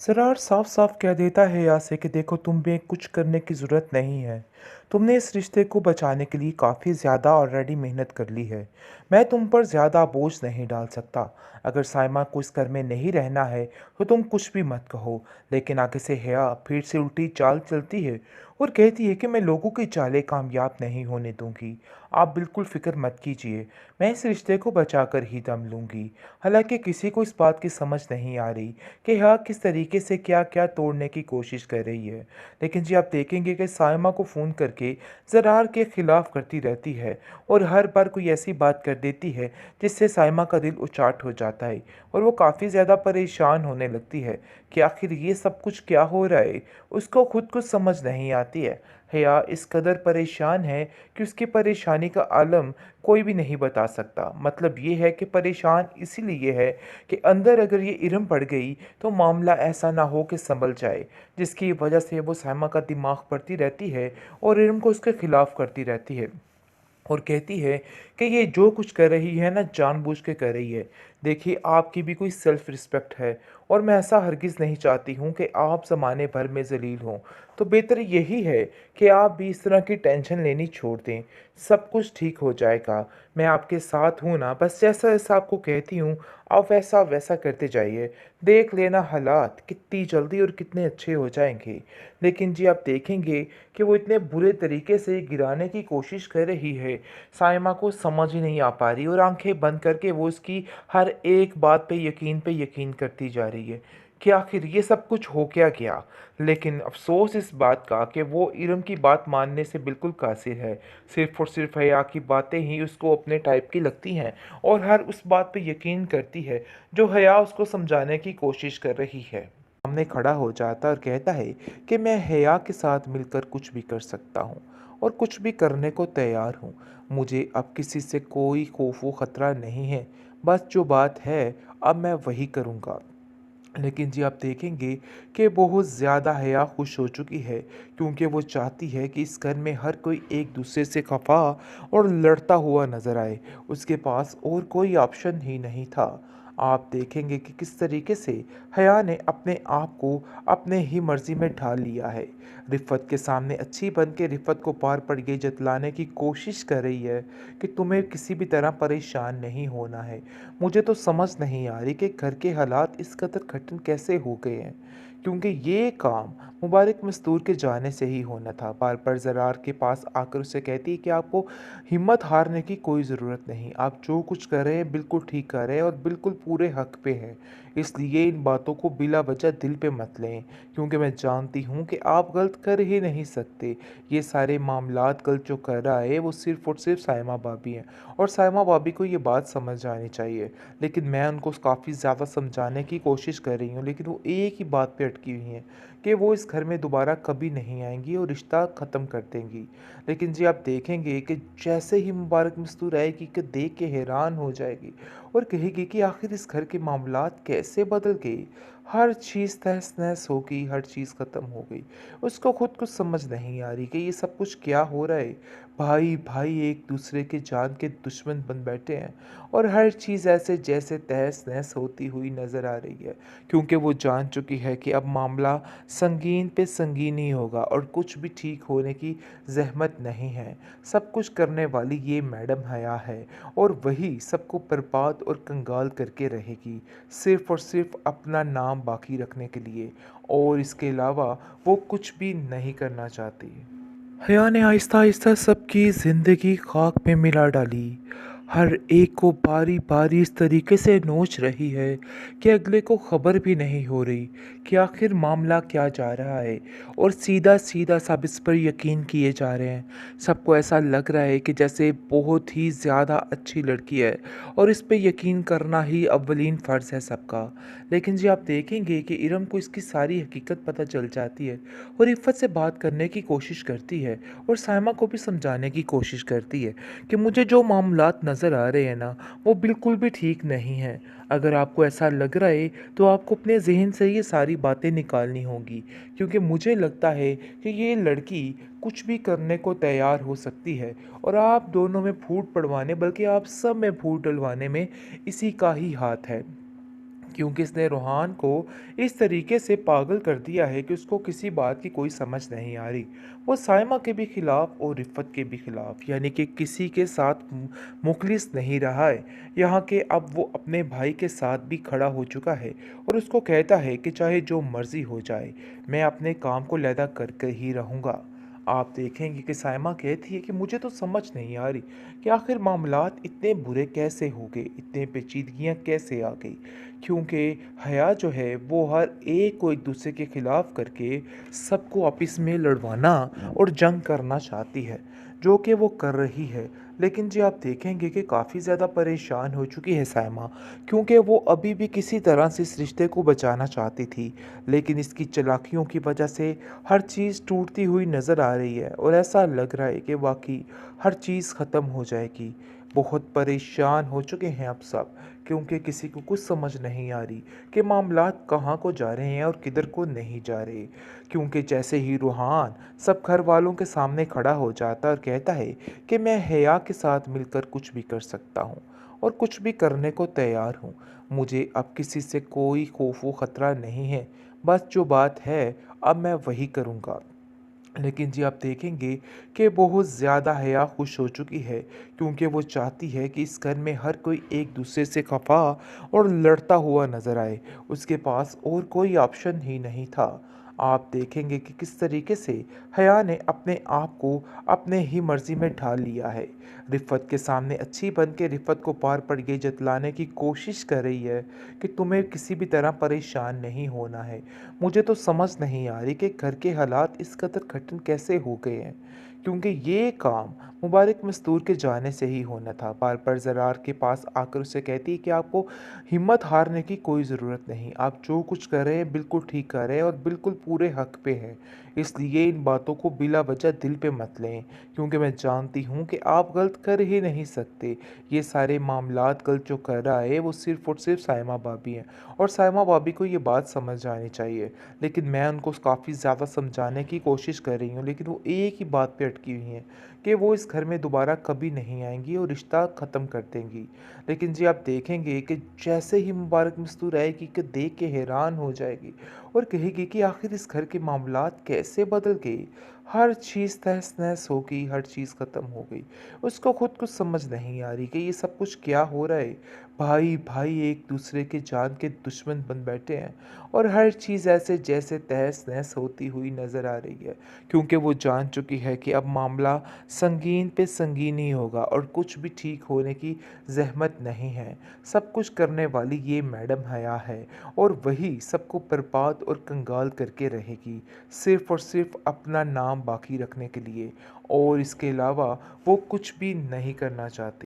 ज़रार साफ-साफ कह देता है यहाँ से कि देखो तुम में कुछ करने की ज़रूरत नहीं है। तुमने इस रिश्ते को बचाने के लिए काफ़ी ज़्यादा ऑलरेडी मेहनत कर ली है। मैं तुम पर ज़्यादा बोझ नहीं डाल सकता। अगर साइमा को इस घर में नहीं रहना है तो तुम कुछ भी मत कहो। लेकिन आगे से हिया फिर से उल्टी चाल चलती है और कहती है कि मैं लोगों की चालें कामयाब नहीं होने दूंगी। आप बिल्कुल फ़िक्र मत कीजिए। मैं इस रिश्ते को बचाकर ही दम लूंगी। हालांकि किसी को इस बात की समझ नहीं आ रही कि हाँ किस तरीके से क्या क्या तोड़ने की कोशिश कर रही है। लेकिन जी आप देखेंगे कि साइमा को फ़ोन करके ज़रार के ख़िलाफ़ करती रहती है और हर बार कोई ऐसी बात कर देती है जिससे साइमा का दिल उचाट हो जाता है और वो काफ़ी ज़्यादा परेशान होने लगती है कि आखिर ये सब कुछ क्या हो रहा है। उसको खुद कुछ समझ नहीं आती है। हया इस कदर परेशान है कि उसकी परेशानी का आलम कोई भी नहीं बता सकता। मतलब ये है कि परेशान इसीलिए है कि अंदर अगर ये इरम पड़ गई तो मामला ऐसा ना हो कि संभल जाए, जिसकी वजह से वो साइमा का दिमाग पड़ती रहती है और इरम को उसके खिलाफ करती रहती है और कहती है कि ये जो कुछ कर रही है ना जानबूझ के कर रही है। देखिए आपकी भी कोई सेल्फ रिस्पेक्ट है और मैं ऐसा हरगिज़ नहीं चाहती हूँ कि आप ज़माने भर में ज़लील हों। तो बेहतर यही है कि आप भी इस तरह की टेंशन लेनी छोड़ दें। सब कुछ ठीक हो जाएगा। मैं आपके साथ हूँ ना, बस जैसा-जैसा आपको कहती हूँ आप वैसा-वैसा करते जाइए। देख लेना हालात कितनी जल्दी और कितने अच्छे हो जाएँगे। लेकिन जी आप देखेंगे कि वो इतने बुरे तरीके से गिराने की कोशिश कर रही है। साइमा को समझ ही नहीं आ पा रही और आंखें बंद करके वो उसकी हर एक बात पे यकीन करती जा रही है कि आखिर ये सब कुछ हो क्या गया। लेकिन अफसोस इस बात का कि वो इरम की बात मानने से बिल्कुल कासिर है। सिर्फ और सिर्फ हया की बातें ही उसको अपने टाइप की लगती हैं और हर उस बात पे यकीन करती है जो हया उसको समझाने की कोशिश कर रही है। सामने खड़ा हो जाता है और कहता है कि मैं हया के साथ मिलकर कुछ भी कर सकता हूँ और कुछ भी करने को तैयार हूँ। मुझे अब किसी से कोई खौफ व ख़तरा नहीं है। बस जो बात है अब मैं वही करूँगा। लेकिन जी आप देखेंगे कि बहुत ज़्यादा हया खुश हो चुकी है क्योंकि वो चाहती है कि इस घर में हर कोई एक दूसरे से खफा और लड़ता हुआ नज़र आए। उसके पास और कोई ऑप्शन ही नहीं था। आप देखेंगे कि किस तरीके से हया ने अपने आप को अपने ही मर्ज़ी में ढाल लिया है। रिफ़त के सामने अच्छी बन के रिफ़त को पार पड़ ये जतलाने की कोशिश कर रही है कि तुम्हें किसी भी तरह परेशान नहीं होना है। मुझे तो समझ नहीं आ रही कि घर के हालात इस कदर कठिन कैसे हो गए हैं, क्योंकि ये काम मुबारक मस्तूर के जाने से ही होना था। बार बार ज़रार के पास आकर उससे कहती है कि आपको हिम्मत हारने की कोई ज़रूरत नहीं। आप जो कुछ कर रहे हैं बिल्कुल ठीक कर रहे हैं और बिल्कुल पूरे हक पे हैं। इसलिए इन बातों को बिला वजह दिल पे मत लें, क्योंकि मैं जानती हूँ कि आप गलत कर ही नहीं सकते। ये सारे मामलात गलत जो कर रहा है वो सिर्फ़ और सिर्फ साइमा भाभी हैं और साइमा भाभी को ये बात समझ आनी चाहिए। लेकिन मैं उनको काफ़ी ज़्यादा समझाने की कोशिश कर रही हूँ, लेकिन वो एक ही बात पे अटकी हुई हैं कि वो इस घर में दोबारा कभी नहीं आएँगी और रिश्ता ख़त्म कर देंगी। लेकिन जी आप देखेंगे कि जैसे ही मुबारक मस्तूर आएगी कि देख के हैरान हो जाएगी और कहेगी कि आखिर इस घर के मामलात कैसे बदल गए। हर चीज़ तहस-नहस हो गई, हर चीज़ ख़त्म हो गई। उसको खुद कुछ समझ नहीं आ रही कि ये सब कुछ क्या हो रहा है। भाई-भाई एक दूसरे के जान के दुश्मन बन बैठे हैं और हर चीज़ ऐसे जैसे तहस-नहस होती हुई नज़र आ रही है, क्योंकि वो जान चुकी है कि अब मामला संगीन पे संगीन ही होगा और कुछ भी ठीक होने की ज़हमत नहीं है। सब कुछ करने वाली ये मैडम हया है और वही सबको बर्बाद और कंगाल करके रहेगी, सिर्फ़ और सिर्फ़ अपना नाम बाकी रखने के लिए, और इसके अलावा वो कुछ भी नहीं करना चाहती। हया ने आहिस्ता-आहिस्ता सबकी ज़िंदगी खाक में मिला डाली। हर एक को बारी-बारी इस तरीके से नोच रही है कि अगले को खबर भी नहीं हो रही कि आखिर मामला क्या जा रहा है, और सीधा-सीधा सब इस पर यकीन किए जा रहे हैं। सबको ऐसा लग रहा है कि जैसे बहुत ही ज़्यादा अच्छी लड़की है और इस पे यकीन करना ही अव्वलीन फ़र्ज़ है सबका। लेकिन जी आप देखेंगे कि इरम को इसकी सारी हकीकत पता चल जाती है और इफ़्फ़त से बात करने की कोशिश करती है और साइमा को भी समझाने की कोशिश करती है कि मुझे जो मामलात नज़र आ रहे हैं ना वो बिल्कुल भी ठीक नहीं हैं। अगर आपको ऐसा लग रहा है तो आपको अपने ज़हन से ये सारी बातें निकालनी होंगी, क्योंकि मुझे लगता है कि ये लड़की कुछ भी करने को तैयार हो सकती है और आप दोनों में फूट पड़वाने, बल्कि आप सब में फूट डलवाने में इसी का ही हाथ है। क्योंकि इसने रूहान को इस तरीके से पागल कर दिया है कि उसको किसी बात की कोई समझ नहीं आ रही। वो साइमा के भी खिलाफ और रिफ़त के भी खिलाफ, यानी कि किसी के साथ मुखलिस नहीं रहा है। यहाँ के अब वो अपने भाई के साथ भी खड़ा हो चुका है और उसको कहता है कि चाहे जो मर्ज़ी हो जाए, मैं अपने काम को लैदा करके ही रहूँगा। आप देखेंगे कि साइमा कहती है कि मुझे तो समझ नहीं आ रही कि आखिर मामलात इतने बुरे कैसे हो गए, इतने पेचीदगियाँ कैसे आ गई। क्योंकि हया जो है वो हर एक को एक दूसरे के खिलाफ करके सबको आपस में लड़वाना और जंग करना चाहती है, जो कि वो कर रही है। लेकिन जी आप देखेंगे कि काफ़ी ज़्यादा परेशान हो चुकी है सायमा, क्योंकि वो अभी भी किसी तरह से इस रिश्ते को बचाना चाहती थी, लेकिन इसकी चालाकियों की वजह से हर चीज़ टूटती हुई नज़र आ रही है और ऐसा लग रहा है कि वाकई हर चीज़ ख़त्म हो जाएगी। बहुत परेशान हो चुके हैं अब सब, क्योंकि किसी को कुछ समझ नहीं आ रही कि मामलात कहाँ को जा रहे हैं और किधर को नहीं जा रहे। क्योंकि जैसे ही रूहान सब घर वालों के सामने खड़ा हो जाता है और कहता है कि मैं हया के साथ मिलकर कुछ भी कर सकता हूँ और कुछ भी करने को तैयार हूँ, मुझे अब किसी से कोई खौफ व ख़तरा नहीं है, बस जो बात है अब मैं वही करूँगा। लेकिन जी आप देखेंगे कि बहुत ज़्यादा हया खुश हो चुकी है, क्योंकि वो चाहती है कि इस घर में हर कोई एक दूसरे से खफा और लड़ता हुआ नज़र आए। उसके पास और कोई ऑप्शन ही नहीं था। आप देखेंगे कि किस तरीके से हया ने अपने आप को अपने ही मर्ज़ी में ढाल लिया है। रिफ़त के सामने अच्छी बन के रिफ़त को पार पर ये जतलाने की कोशिश कर रही है कि तुम्हें किसी भी तरह परेशान नहीं होना है। मुझे तो समझ नहीं आ रही कि घर के हालात इस कदर कठिन कैसे हो गए हैं, क्योंकि ये काम मुबारक मस्तूर के जाने से ही होना था। बार-बार ज़रार के पास आकर उससे कहती है कि आपको हिम्मत हारने की कोई ज़रूरत नहीं। आप जो कुछ कर रहे हैं बिल्कुल ठीक कर रहे हैं और बिल्कुल पूरे हक़ पे हैं। इसलिए इन बातों को बिला वजह दिल पे मत लें, क्योंकि मैं जानती हूँ कि आप गलत कर ही नहीं सकते। ये सारे मामलात गलत जो कर रहा है वो सिर्फ़ और सिर्फ़ साइमा भाभी हैं और साइमा भाभी को ये बात समझ जानी चाहिए। लेकिन मैं उनको काफ़ी ज़्यादा समझाने की कोशिश कर रही हूँ, लेकिन वो एक ही बात पे अटकी हुई हैं कि वो इस घर में दोबारा कभी नहीं आएँगी और रिश्ता ख़त्म कर देंगी। लेकिन जी आप देखेंगे कि जैसे ही मुबारक मस्तूर आएगी कि देख के हैरान हो जाएगी और कहेगी कि आखिर इस घर के मामलात कैसे बदल गए। हर चीज़ तहस-नहस हो गई, हर चीज़ ख़त्म हो गई। उसको खुद कुछ समझ नहीं आ रही कि ये सब कुछ क्या हो रहा है। भाई-भाई एक दूसरे के जान के दुश्मन बन बैठे हैं और हर चीज़ ऐसे जैसे तहस-नहस होती हुई नज़र आ रही है, क्योंकि वो जान चुकी है कि अब मामला संगीन पे संगीन ही होगा और कुछ भी ठीक होने की ज़हमत नहीं है। सब कुछ करने वाली ये मैडम हया है और वही सबको बर्बाद और कंगाल करके रहेगी, सिर्फ़ और सिर्फ़ अपना नाम बाकी रखने के लिए, और इसके अलावा वो कुछ भी नहीं करना चाहती।